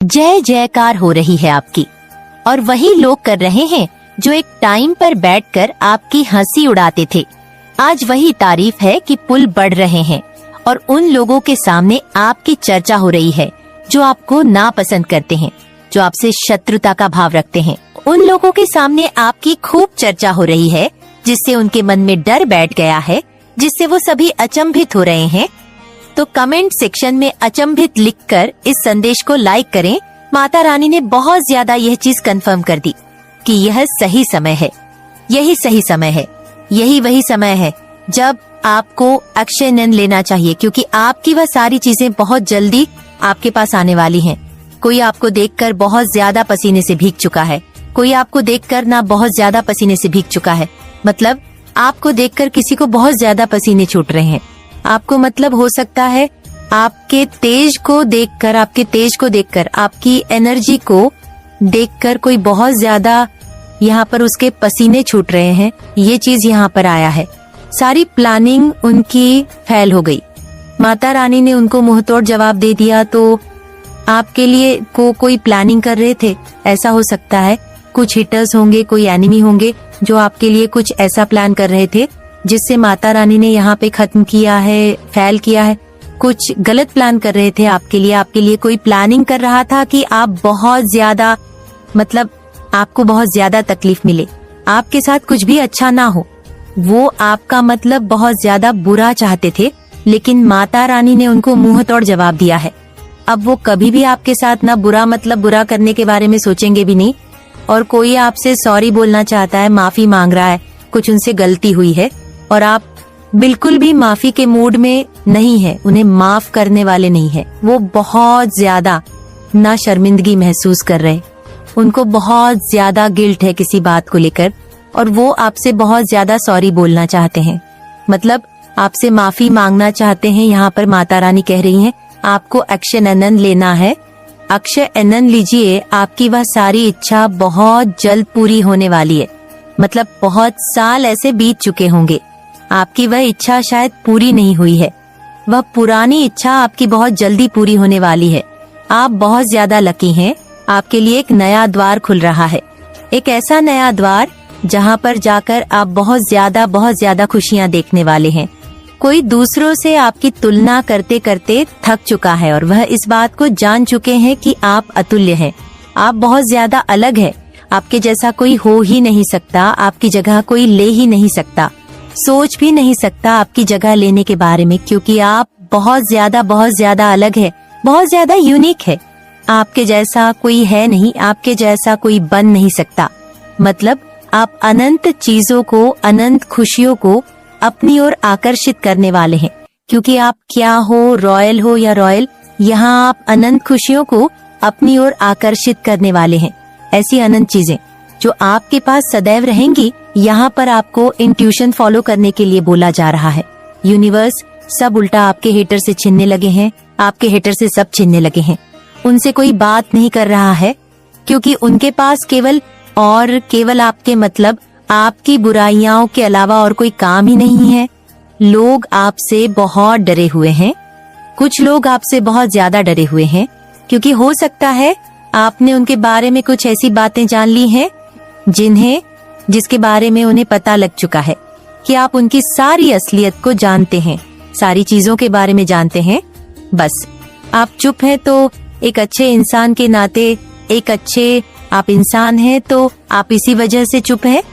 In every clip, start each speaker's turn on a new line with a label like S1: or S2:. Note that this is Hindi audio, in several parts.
S1: जय जयकार हो रही है आपकी, और वही लोग कर रहे हैं जो एक टाइम पर बैठकर आपकी हंसी उड़ाते थे। आज वही तारीफ है कि पुल बढ़ रहे हैं और उन लोगों के सामने आपकी चर्चा हो रही है जो आपको नापसंद करते हैं, जो आपसे शत्रुता का भाव रखते हैं। उन लोगों के सामने आपकी खूब चर्चा हो रही है जिससे उनके मन में डर बैठ गया है, जिससे वो सभी अचंभित हो रहे हैं। तो कमेंट सेक्शन में अचंभित लिखकर इस संदेश को लाइक करें। माता रानी ने बहुत ज्यादा यह चीज कंफर्म कर दी कि यह सही समय है, यही सही समय है, यही वही समय है जब आपको अक्षय नींद लेना चाहिए, क्योंकि आपकी वह सारी चीजें बहुत जल्दी आपके पास आने वाली हैं। कोई आपको देखकर बहुत ज्यादा पसीने से भीग चुका है, कोई आपको देखकर ना बहुत ज्यादा पसीने से भीग चुका है, मतलब आपको देखकर किसी को बहुत ज्यादा पसीने छूट रहे हैं। आपको मतलब हो सकता है आपके तेज को देखकर, आपके तेज को देखकर, आपकी एनर्जी को देखकर कोई बहुत ज्यादा यहाँ पर उसके पसीने छूट रहे हैं। ये चीज यहाँ पर आया है। सारी प्लानिंग उनकी फेल हो गई। माता रानी ने उनको मुंहतोड़ जवाब दे दिया। तो आपके लिए कोई प्लानिंग कर रहे थे, ऐसा हो सकता है। कुछ हिटर्स होंगे, कोई एनिमी होंगे जो आपके लिए कुछ ऐसा प्लान कर रहे थे जिससे माता रानी ने यहाँ पे खत्म किया है, फेल किया है। कुछ गलत प्लान कर रहे थे आपके लिए कोई प्लानिंग कर रहा था कि आप बहुत ज्यादा, मतलब आपको बहुत ज्यादा तकलीफ मिले, आपके साथ कुछ भी अच्छा ना हो। वो आपका मतलब बहुत ज्यादा बुरा चाहते थे, लेकिन माता रानी ने उनको मुंह तोड़ जवाब दिया है। अब वो कभी भी आपके साथ ना बुरा, मतलब बुरा करने के बारे में सोचेंगे भी नहीं। और कोई आपसे सॉरी बोलना चाहता है, माफी मांग रहा है, कुछ उनसे गलती हुई है और आप बिल्कुल भी माफी के मूड में नहीं है, उन्हें माफ करने वाले नहीं है। वो बहुत ज्यादा ना शर्मिंदगी महसूस कर रहे, उनको बहुत ज्यादा गिल्ट है किसी बात को लेकर, और वो आपसे बहुत ज्यादा सॉरी बोलना चाहते हैं, मतलब आपसे माफी मांगना चाहते हैं। यहाँ पर माता रानी कह रही हैं आपको अक्षय आनंद लेना है, अक्षय आनंद लीजिए। आपकी वह सारी इच्छा बहुत जल्द पूरी होने वाली है, मतलब बहुत साल ऐसे बीत चुके होंगे, आपकी वह इच्छा शायद पूरी नहीं हुई है। वह पुरानी इच्छा आपकी बहुत जल्दी पूरी होने वाली है। आप बहुत ज्यादा लकी हैं, आपके लिए एक नया द्वार खुल रहा है, एक ऐसा नया द्वार जहाँ पर जाकर आप बहुत ज्यादा खुशियाँ देखने वाले हैं। कोई दूसरों से आपकी तुलना करते करते थक चुका है और वह इस बात को जान चुके हैं कि आप अतुल्य हैं, आप बहुत ज्यादा अलग है, आपके जैसा कोई हो ही नहीं सकता, आपकी जगह कोई ले ही नहीं सकता, सोच भी नहीं सकता आपकी जगह लेने के बारे में, क्योंकि आप बहुत ज्यादा अलग है, बहुत ज्यादा यूनिक है। आपके जैसा कोई है नहीं, आपके जैसा कोई बन नहीं सकता। मतलब आप अनंत चीजों को, अनंत खुशियों को अपनी ओर आकर्षित करने वाले हैं, क्योंकि आप क्या हो, रॉयल हो या रॉयल, यहाँ आप अनंत खुशियों को अपनी ओर आकर्षित करने वाले हैं। ऐसी अनंत चीजें जो आपके पास सदैव रहेंगी। यहाँ पर आपको इंट्यूशन फॉलो करने के लिए बोला जा रहा है। यूनिवर्स सब उल्टा आपके हेटर से छीनने लगे हैं, आपके हेटर से सब छीनने लगे हैं। उनसे कोई बात नहीं कर रहा है, क्योंकि उनके पास केवल आपके, मतलब आपकी बुराइयों के अलावा और कोई काम ही नहीं है। लोग आपसे बहुत डरे हुए हैं, कुछ लोग आपसे बहुत ज्यादा डरे हुए हैं, क्योंकि हो सकता है आपने उनके बारे में कुछ ऐसी बातें जान ली हैं जिसके बारे में उन्हें पता लग चुका है कि आप उनकी सारी असलियत को जानते हैं, सारी चीजों के बारे में जानते हैं। बस आप चुप हैं, तो एक अच्छे इंसान के नाते, एक अच्छे आप इंसान हैं, तो आप इसी वजह से चुप हैं,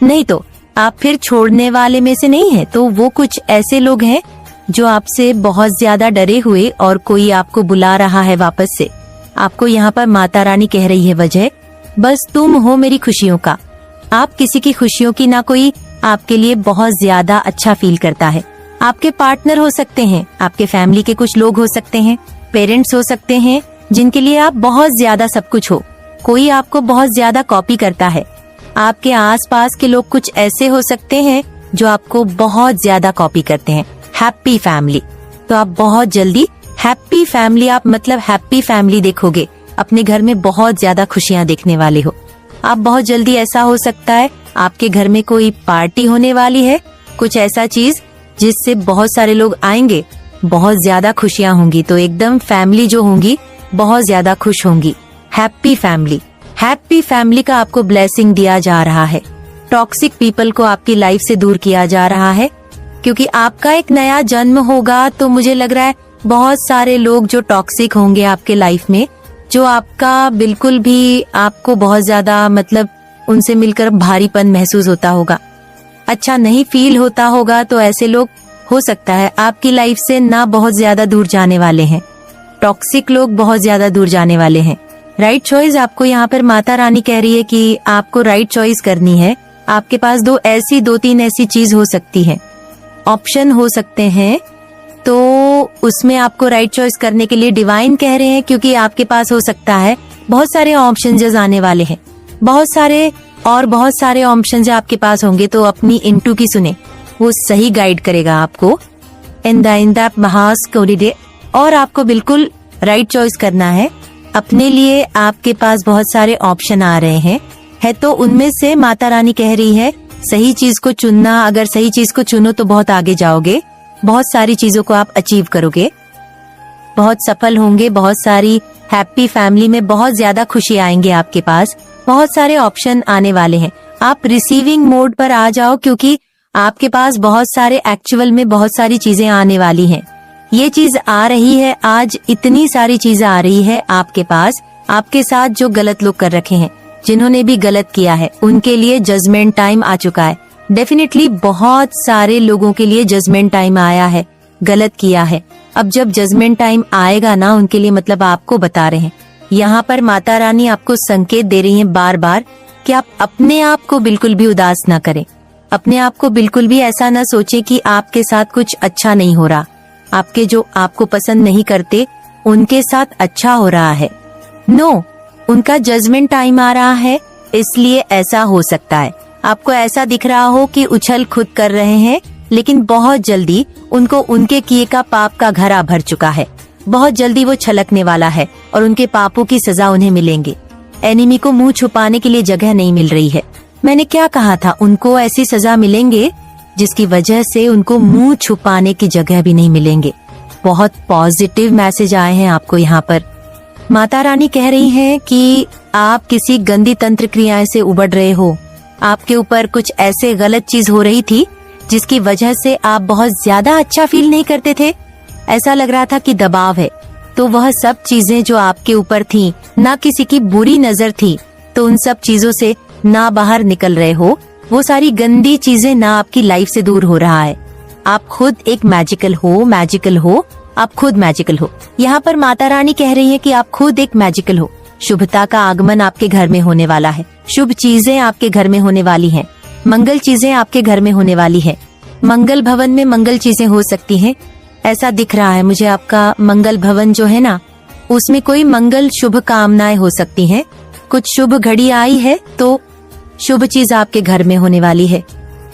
S1: नहीं तो आप फिर छोड़ने वाले में से नहीं है। तो वो कुछ ऐसे लोग हैं जो आपसे बहुत ज्यादा डरे हुए, और कोई आपको बुला रहा है वापस से। आपको यहाँ पर माता रानी कह रही है वजह, बस तुम हो मेरी खुशियों का। आप किसी की खुशियों की ना कोई आपके लिए बहुत ज्यादा अच्छा फील करता है। आपके पार्टनर हो सकते हैं, आपके फैमिली के कुछ लोग हो सकते हैं, पेरेंट्स हो सकते हैं, जिनके लिए आप बहुत ज्यादा सब कुछ हो। कोई आपको बहुत ज्यादा कॉपी करता है। आपके आसपास के लोग कुछ ऐसे हो सकते हैं जो आपको बहुत ज्यादा कॉपी करते हैं। हैप्पी फैमिली, तो आप बहुत जल्दी हैप्पी फैमिली, आप मतलब हैप्पी फैमिली देखोगे, अपने घर में बहुत ज्यादा खुशियां देखने वाले हो। आप बहुत जल्दी, ऐसा हो सकता है आपके घर में कोई पार्टी होने वाली है, कुछ ऐसा चीज जिससे बहुत सारे लोग आएंगे, बहुत ज्यादा खुशियां होंगी। तो एकदम फैमिली जो होंगी बहुत ज्यादा खुश होंगी। हैप्पी फैमिली का आपको ब्लेसिंग दिया जा रहा है। टॉक्सिक पीपल को आपकी लाइफ से दूर किया जा रहा है, क्योंकि आपका एक नया जन्म होगा। तो मुझे लग रहा है बहुत सारे लोग जो टॉक्सिक होंगे आपके लाइफ में, जो आपका बिल्कुल भी आपको बहुत ज्यादा मतलब उनसे मिलकर भारीपन महसूस होता होगा, अच्छा नहीं फील होता होगा, तो ऐसे लोग हो सकता है आपकी लाइफ से ना बहुत ज्यादा दूर जाने वाले हैं। टॉक्सिक लोग बहुत ज्यादा दूर जाने वाले हैं। राइट चॉइस आपको यहाँ पर माता रानी कह रही है कि आपको राइट चॉइस करनी है। आपके पास दो तीन ऐसी चीज हो सकती है, ऑप्शन हो सकते हैं, तो उसमें आपको राइट चॉइस करने के लिए डिवाइन कह रहे हैं, क्योंकि आपके पास हो सकता है बहुत सारे ऑप्शन आने वाले हैं, बहुत सारे ऑप्शन आपके पास होंगे। तो अपनी इंटू की सुने, वो सही गाइड करेगा आपको इन द महास्कोरिडे। और आपको बिल्कुल राइट चॉइस करना है अपने लिए। आपके पास बहुत सारे ऑप्शन आ रहे हैं तो उनमें से माता रानी कह रही है सही चीज को चुनना। अगर सही चीज को चुनो तो बहुत आगे जाओगे, बहुत सारी चीजों को आप अचीव करोगे, बहुत सफल होंगे, बहुत सारी हैप्पी फैमिली में बहुत ज्यादा खुशी आएंगे आपके पास, बहुत सारे ऑप्शन आने वाले हैं। आप रिसीविंग मोड पर आ जाओ, क्योंकि आपके पास बहुत सारे एक्चुअल में बहुत सारी चीजें आने वाली हैं। ये चीज आ रही है आज, इतनी सारी चीजें आ रही है आपके पास। आपके साथ जो गलत लोग कर रखे हैं, जिन्होंने भी गलत किया है, उनके लिए जजमेंट टाइम आ चुका है। डेफिनेटली बहुत सारे लोगों के लिए जजमेंट टाइम आया है, गलत किया है। अब जब जजमेंट टाइम आएगा ना उनके लिए, मतलब आपको बता रहे हैं यहाँ पर माता रानी आपको संकेत दे रही हैं बार बार कि आप अपने आप को बिल्कुल भी उदास ना करें, अपने आप को बिल्कुल भी ऐसा ना सोचें कि आपके साथ कुछ अच्छा नहीं हो रहा, आपके जो आपको पसंद नहीं करते उनके साथ अच्छा हो रहा है। नो, उनका जजमेंट टाइम आ रहा है, इसलिए ऐसा हो सकता है। आपको ऐसा दिख रहा हो कि उछल खुद कर रहे हैं, लेकिन बहुत जल्दी उनको उनके किए का पाप का घड़ा भर चुका है। बहुत जल्दी वो छलकने वाला है और उनके पापों की सजा उन्हें मिलेंगे। एनिमी को मुंह छुपाने के लिए जगह नहीं मिल रही है। मैंने क्या कहा था, उनको ऐसी सजा मिलेंगे जिसकी वजह से उनको मुंह छुपाने की जगह भी नहीं मिलेंगे। बहुत पॉजिटिव मैसेज आए हैं आपको यहाँ पर। माता रानी कह रही हैं कि आप किसी गंदी तंत्र क्रियाएं से उबड़ रहे हो। आपके ऊपर कुछ ऐसे गलत चीज हो रही थी जिसकी वजह से आप बहुत ज्यादा अच्छा फील नहीं करते थे। ऐसा लग रहा था कि दबाव है। तो वह सब चीजें जो आपके ऊपर थी, ना किसी की बुरी नजर थी, तो उन सब चीजों से ना बाहर निकल रहे हो। वो सारी गंदी चीजें ना आपकी लाइफ से दूर हो रहा है। आप खुद एक मैजिकल हो, आप खुद मैजिकल हो। यहाँ पर माता रानी कह रही है कि आप खुद एक मैजिकल हो। शुभता का आगमन आपके घर में होने वाला है, शुभ चीजें आपके घर में होने वाली हैं, मंगल चीजें आपके घर में होने वाली है। मंगल भवन में मंगल चीजें हो सकती हैं, ऐसा दिख रहा है मुझे। आपका मंगल भवन जो है ना, उसमें कोई मंगल शुभ कामनाएं हो सकती हैं। कुछ शुभ घड़ी आई है तो शुभ चीज आपके घर में होने वाली है,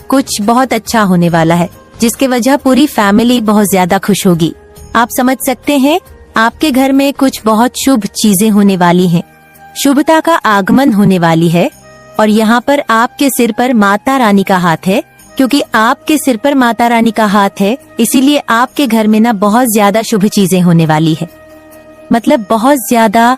S1: कुछ बहुत अच्छा होने वाला है, जिसके वजह पूरी फैमिली बहुत ज्यादा खुश होगी। आप समझ सकते हैं, आपके घर में कुछ बहुत शुभ चीजें होने वाली हैं, शुभता का आगमन होने वाली है। और यहाँ पर आपके सिर पर माता रानी का हाथ है, क्योंकि आपके सिर पर माता रानी का हाथ है, इसीलिए आपके घर में ना बहुत ज्यादा शुभ चीजें होने वाली है। मतलब बहुत ज्यादा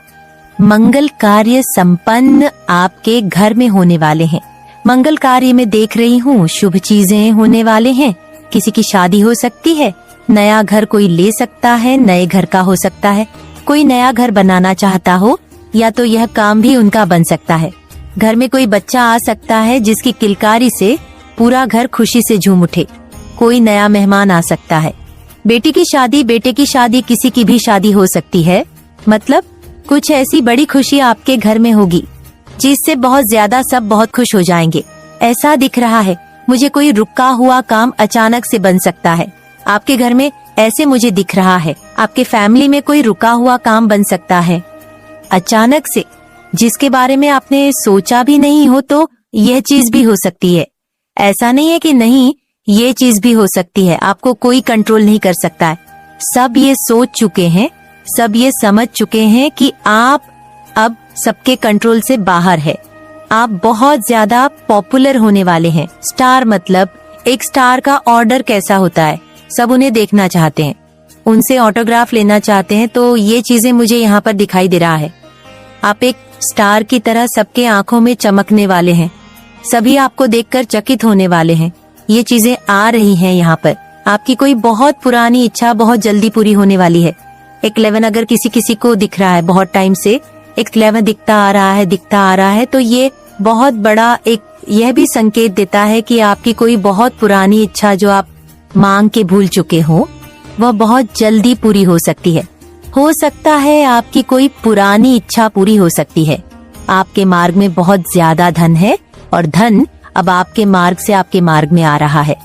S1: मंगल कार्य संपन्न आपके घर में होने वाले हैं। मंगल कार्य में देख रही हूँ शुभ चीजें होने वाले हैं। किसी की शादी हो सकती है, नया घर कोई ले सकता है, नए घर का हो सकता है, कोई नया घर बनाना चाहता हो, या तो यह काम भी उनका बन सकता है। घर में कोई बच्चा आ सकता है जिसकी किलकारी से पूरा घर खुशी से झूम उठे, कोई नया मेहमान आ सकता है। बेटी की शादी, बेटे की शादी, किसी की भी शादी हो सकती है। मतलब कुछ ऐसी बड़ी खुशी आपके घर में होगी जिससे बहुत ज्यादा सब बहुत खुश हो जाएंगे, ऐसा दिख रहा है मुझे। कोई रुका हुआ काम अचानक से बन सकता है आपके घर में, ऐसे मुझे दिख रहा है। आपके फैमिली में कोई रुका हुआ काम बन सकता है अचानक से, जिसके बारे में आपने सोचा भी नहीं हो, तो यह चीज भी हो सकती है। ऐसा नहीं है कि नहीं, ये चीज भी हो सकती है। आपको कोई कंट्रोल नहीं कर सकता है। सब ये सोच चुके हैं, सब ये समझ चुके हैं कि आप अब सबके कंट्रोल से बाहर है। आप बहुत ज्यादा पॉपुलर होने वाले हैं। स्टार, मतलब एक स्टार का ऑर्डर कैसा होता है, सब उन्हें देखना चाहते हैं। उनसे ऑटोग्राफ लेना चाहते हैं, तो ये चीजें मुझे यहाँ पर दिखाई दे रहा है। आप एक स्टार की तरह सबके आंखों में चमकने वाले हैं, सभी आपको देखकर चकित होने वाले हैं। ये चीजें आ रही हैं यहाँ पर। आपकी कोई बहुत पुरानी इच्छा बहुत जल्दी पूरी होने वाली है। एक 11 अगर किसी किसी को दिख रहा है बहुत टाइम से, एक 11 दिखता आ रहा है, तो ये बहुत बड़ा एक यह भी संकेत देता है कि आपकी कोई बहुत पुरानी इच्छा जो आप मांग के भूल चुके हो, वह बहुत जल्दी पूरी हो सकती है। हो सकता है आपकी कोई पुरानी इच्छा पूरी हो सकती है। आपके मार्ग में बहुत ज्यादा धन है और धन अब आपके मार्ग से आपके मार्ग में आ रहा है।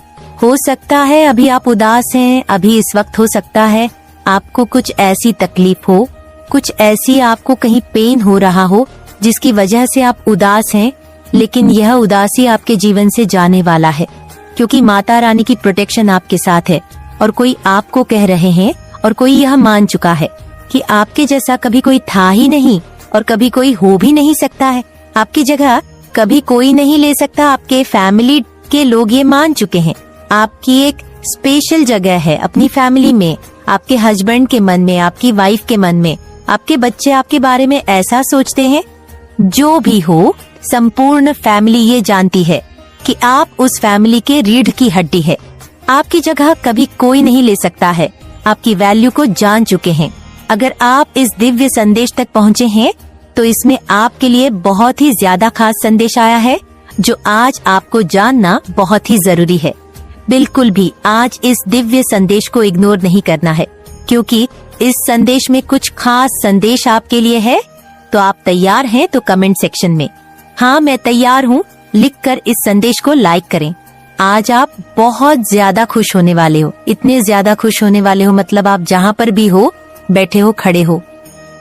S1: हो सकता है अभी आप उदास हैं, अभी इस वक्त हो सकता है आपको कुछ ऐसी तकलीफ हो, कुछ ऐसी आपको कहीं पेन हो रहा हो जिसकी वजह से आप उदास हैं, लेकिन यह उदासी आपके जीवन से जाने वाला है, क्योंकि माता रानी की प्रोटेक्शन आपके साथ है। और कोई आपको कह रहे हैं और कोई यह मान चुका है कि आपके जैसा कभी कोई था ही नहीं और कभी कोई हो भी नहीं सकता है। आपकी जगह कभी कोई नहीं ले सकता। आपके फैमिली के लोग ये मान चुके हैं। आपकी एक स्पेशल जगह है अपनी फैमिली में, आपके हस्बैंड के मन में, आपकी वाइफ के मन में। आपके बच्चे आपके बारे में ऐसा सोचते हैं। जो भी हो, संपूर्ण फैमिली ये जानती है कि आप उस फैमिली के रीढ़ की हड्डी है। आपकी जगह कभी कोई नहीं ले सकता है। आपकी वैल्यू को जान चुके हैं। अगर आप इस दिव्य संदेश तक पहुँचे हैं तो इसमें आपके लिए बहुत ही ज्यादा खास संदेश आया है, जो आज आपको जानना बहुत ही जरूरी है। बिल्कुल भी आज इस दिव्य संदेश को इग्नोर नहीं करना है, क्योंकि इस संदेश में कुछ खास संदेश आपके लिए है। तो आप तैयार हैं तो कमेंट सेक्शन में हाँ मैं तैयार हूँ लिखकर इस संदेश को लाइक करें। आज आप बहुत ज्यादा खुश होने वाले हो, इतने ज्यादा खुश होने वाले हो, मतलब आप जहाँ पर भी हो, बैठे हो, खड़े हो,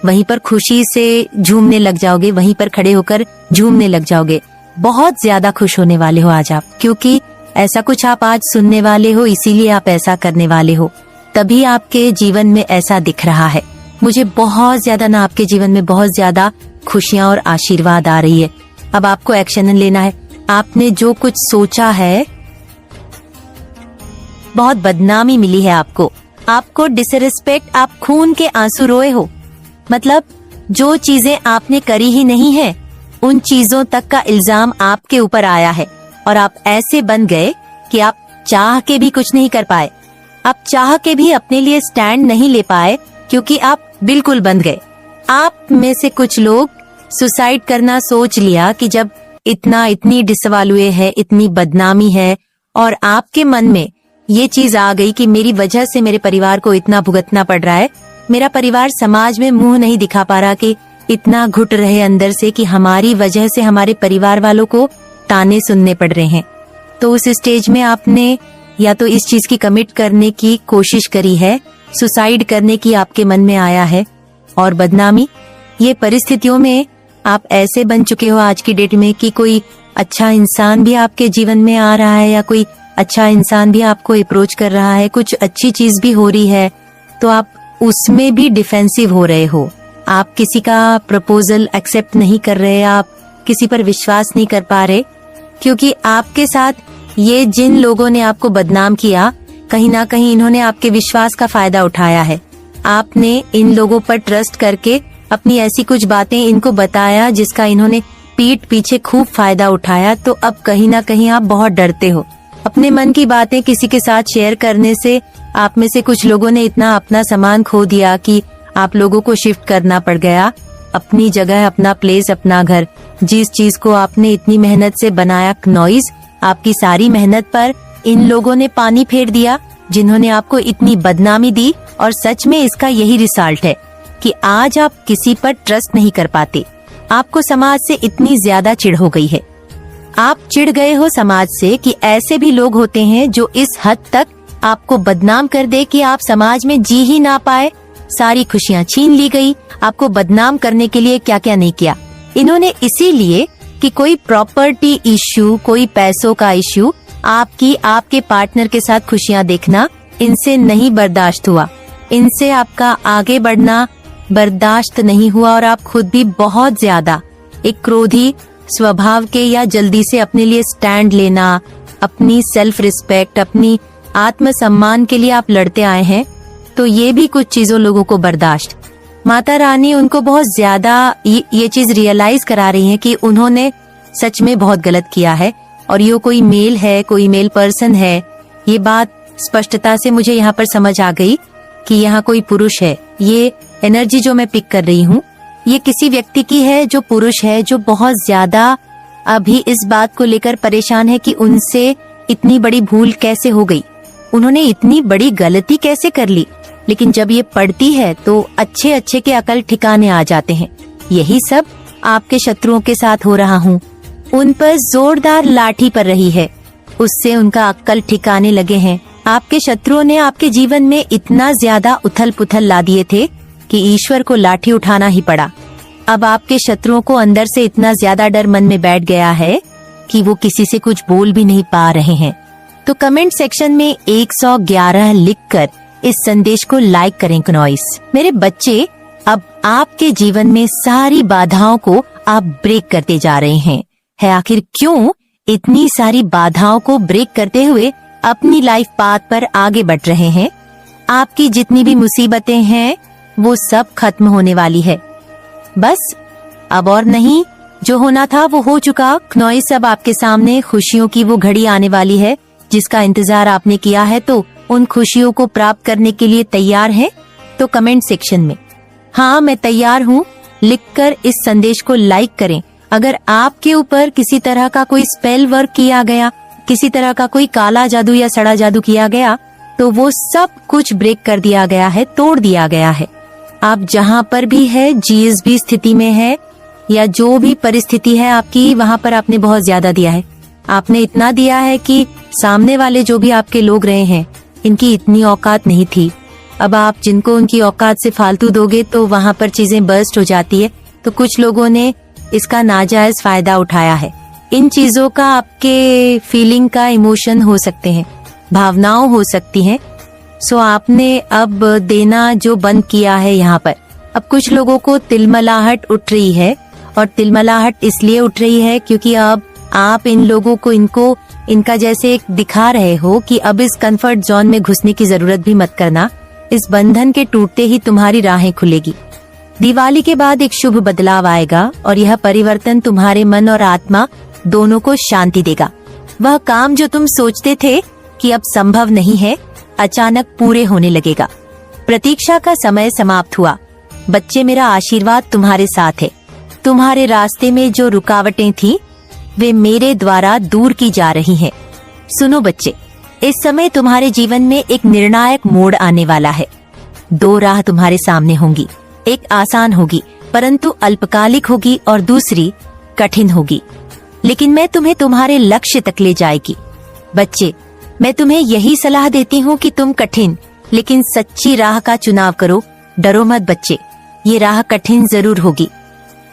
S1: वहीं पर खुशी से झूमने लग जाओगे, वहीं पर खड़े होकर झूमने लग जाओगे। बहुत ज्यादा खुश होने वाले हो आज आप, क्योंकि ऐसा कुछ आप आज सुनने वाले हो, इसीलिए आप ऐसा करने वाले हो। तभी आपके जीवन में ऐसा दिख रहा है। मुझे बहुत ज्यादा ना आपके जीवन में बहुत ज्यादा खुशियाँ और आशीर्वाद आ रही है। अब आपको एक्शन लेना है। आपने जो कुछ सोचा है, बहुत बदनामी मिली है आपको डिसरिस्पेक्ट, आप खून के आंसू रोए हो। मतलब जो चीजें आपने करी ही नहीं है, उन चीजों तक का इल्जाम आपके ऊपर आया है और आप ऐसे बन गए कि आप चाह के भी कुछ नहीं कर पाए। आप चाह के भी अपने लिए स्टैंड नहीं ले पाए, क्योंकि आप बिल्कुल बंद गए। आप में से कुछ लोग सुसाइड करना सोच लिया कि जब इतनी डिसवालुए है, इतनी बदनामी है, और आपके मन में ये चीज आ गई कि मेरी वजह से मेरे परिवार को इतना भुगतना पड़ रहा है, मेरा परिवार समाज में मुंह नहीं दिखा पा रहा, कि इतना घुट रहे अंदर से कि हमारी वजह से हमारे परिवार वालों को ताने सुनने पड़ रहे हैं। तो उस स्टेज में आपने या तो इस चीज की कमिट करने की कोशिश करी है, सुसाइड करने की आपके मन में आया है, और बदनामी, ये परिस्थितियों में आप ऐसे बन चुके हो आज की डेट में कि कोई अच्छा इंसान भी आपके जीवन में आ रहा है या कोई अच्छा इंसान भी आपको अप्रोच कर रहा है, कुछ अच्छी चीज भी हो रही है, तो आप उसमें भी डिफेंसिव हो रहे हो। आप किसी का प्रपोजल एक्सेप्ट नहीं कर रहे, आप किसी पर विश्वास नहीं कर पा रहे, क्योंकि आपके साथ ये जिन लोगों ने आपको बदनाम किया, कहीं ना कहीं इन्होंने आपके विश्वास का फायदा उठाया है। आपने इन लोगों पर ट्रस्ट करके अपनी ऐसी कुछ बातें इनको बताया जिसका इन्होंने पीठ पीछे खूब फायदा उठाया। तो अब कहीं ना कहीं आप बहुत डरते हो अपने मन की बातें किसी के साथ शेयर करने से। आप में से कुछ लोगों ने इतना अपना सामान खो दिया कि आप लोगों को शिफ्ट करना पड़ गया, अपनी जगह, अपना प्लेस, अपना घर। जिस चीज को आपने इतनी मेहनत से बनाया, नॉइज, आपकी सारी मेहनत पर इन लोगों ने पानी फेर दिया, जिन्होंने आपको इतनी बदनामी दी। और सच में इसका यही रिजल्ट है कि आज आप किसी पर ट्रस्ट नहीं कर पाते। आपको समाज से इतनी ज्यादा चिढ़ हो गई है, आप चिढ़ गए हो समाज से कि ऐसे भी लोग होते हैं जो इस हद तक आपको बदनाम कर दे कि आप समाज में जी ही ना पाए। सारी खुशियाँ छीन ली गई। आपको बदनाम करने के लिए क्या क्या नहीं किया इन्होंने, इसीलिए कि कोई प्रॉपर्टी इश्यू, कोई पैसों का इश्यू, आपके पार्टनर के साथ खुशियाँ देखना इनसे नहीं बर्दाश्त हुआ। इनसे आपका आगे बढ़ना बर्दाश्त नहीं हुआ और आप खुद भी बहुत ज्यादा एक क्रोधी स्वभाव के, या जल्दी से अपने लिए स्टैंड लेना, अपनी सेल्फ रिस्पेक्ट, अपनी आत्मसम्मान के लिए आप लड़ते आए हैं। तो ये भी कुछ चीजों लोगों को बर्दाश्त। माता रानी उनको बहुत ज्यादा ये चीज रियलाइज करा रही है कि उन्होंने सच में बहुत गलत किया है, और ये कोई मेल है, कोई मेल पर्सन है। ये बात स्पष्टता से मुझे यहाँ पर समझ आ गई कि यहाँ कोई पुरुष है। ये एनर्जी जो मैं पिक कर रही हूँ ये किसी व्यक्ति की है जो पुरुष है, जो बहुत ज्यादा अभी इस बात को लेकर परेशान है कि उनसे इतनी बड़ी भूल कैसे हो गई, उन्होंने इतनी बड़ी गलती कैसे कर ली। लेकिन जब ये पढ़ती है तो अच्छे अच्छे के अकल ठिकाने आ जाते हैं। यही सब आपके शत्रुओं के साथ हो रहा हूँ। उन पर जोरदार लाठी पड़ रही है, उससे उनका अक्ल ठिकाने लगे हैं। आपके शत्रुओं ने आपके जीवन में इतना ज्यादा उथल पुथल ला दिए थे कि ईश्वर को लाठी उठाना ही पड़ा। अब आपके शत्रुओं को अंदर से इतना ज्यादा डर मन में बैठ गया है कि वो किसी से कुछ बोल भी नहीं पा रहे हैं। तो कमेंट सेक्शन में 111 लिखकर इस संदेश को लाइक करें कनॉइस। मेरे बच्चे, अब आपके जीवन में सारी बाधाओं को आप ब्रेक करते जा रहे हैं। है आखिर क्यों इतनी सारी बाधाओं को ब्रेक करते हुए अपनी लाइफ पाथ पर आगे बढ़ रहे हैं? आपकी जितनी भी मुसीबतें हैं वो सब खत्म होने वाली है। बस अब और नहीं, जो होना था वो हो चुका। कनॉइस, अब आपके सामने खुशियों की वो घड़ी आने वाली है जिसका इंतजार आपने किया है। तो उन खुशियों को प्राप्त करने के लिए तैयार हैं? तो कमेंट सेक्शन में हाँ मैं तैयार हूँ लिखकर इस संदेश को लाइक करें। अगर आपके ऊपर किसी तरह का कोई स्पेल वर्क किया गया, किसी तरह का कोई काला जादू या सड़ा जादू किया गया, तो वो सब कुछ ब्रेक कर दिया गया है, तोड़ दिया गया है। आप जहाँ पर भी है, जिस भी स्थिति में है या जो भी परिस्थिति है आपकी, वहाँ पर आपने बहुत ज्यादा दिया है। आपने इतना दिया है कि सामने वाले जो भी आपके लोग रहे हैं इनकी इतनी औकात नहीं थी। अब आप जिनको उनकी औकात से फालतू दोगे तो वहाँ पर चीजें बर्स्ट हो जाती है। तो कुछ लोगों ने इसका नाजायज फायदा उठाया है। इन चीजों का आपके फीलिंग का इमोशन हो सकते हैं, भावनाओं हो सकती हैं। सो आपने अब देना जो बंद किया है यहाँ पर। अब कुछ लोगों को तिलमलाहट उठ रही है, और तिलमलाहट इसलिए उठ रही है क्योंकि अब आप इन लोगों को इनका जैसे एक दिखा रहे हो कि अब इस कंफर्ट जोन में घुसने की जरूरत भी मत करना। इस बंधन के टूटते ही तुम्हारी राहें खुलेगी। दिवाली के बाद एक शुभ बदलाव आएगा और यह परिवर्तन तुम्हारे मन और आत्मा दोनों को शांति देगा। वह काम जो तुम सोचते थे कि अब संभव नहीं है, अचानक पूरे होने लगेगा। प्रतीक्षा का समय समाप्त हुआ। बच्चे, मेरा आशीर्वाद तुम्हारे साथ है। तुम्हारे रास्ते में जो रुकावटें थी वे मेरे द्वारा दूर की जा रही हैं। सुनो बच्चे, इस समय तुम्हारे जीवन में एक निर्णायक मोड़ आने वाला है। दो राह तुम्हारे सामने होंगी। एक आसान होगी परंतु अल्पकालिक होगी, और दूसरी कठिन होगी, लेकिन मैं तुम्हें तुम्हारे लक्ष्य तक ले जाएगी। बच्चे, मैं तुम्हें यही सलाह देती हूँ कि तुम कठिन लेकिन सच्ची राह का चुनाव करो। डरो मत बच्चे, ये राह कठिन जरूर होगी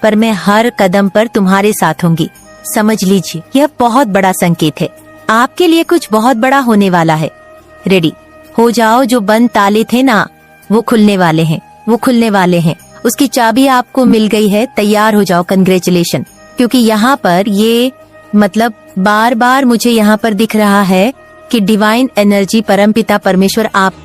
S1: पर मैं हर कदम पर तुम्हारे साथ होंगी। समझ लीजिए, यह बहुत बड़ा संकेत है। आपके लिए कुछ बहुत बड़ा होने वाला है। रेडी हो जाओ। जो बंद ताले थे ना, वो खुलने वाले हैं, वो खुलने वाले हैं। उसकी चाबी आपको मिल गई है। तैयार हो जाओ। कंग्रेचुलेशन। क्योंकि यहाँ पर ये मतलब बार बार मुझे यहाँ पर दिख रहा है कि डिवाइन एनर्जी, परमपिता परमेश्वर आपको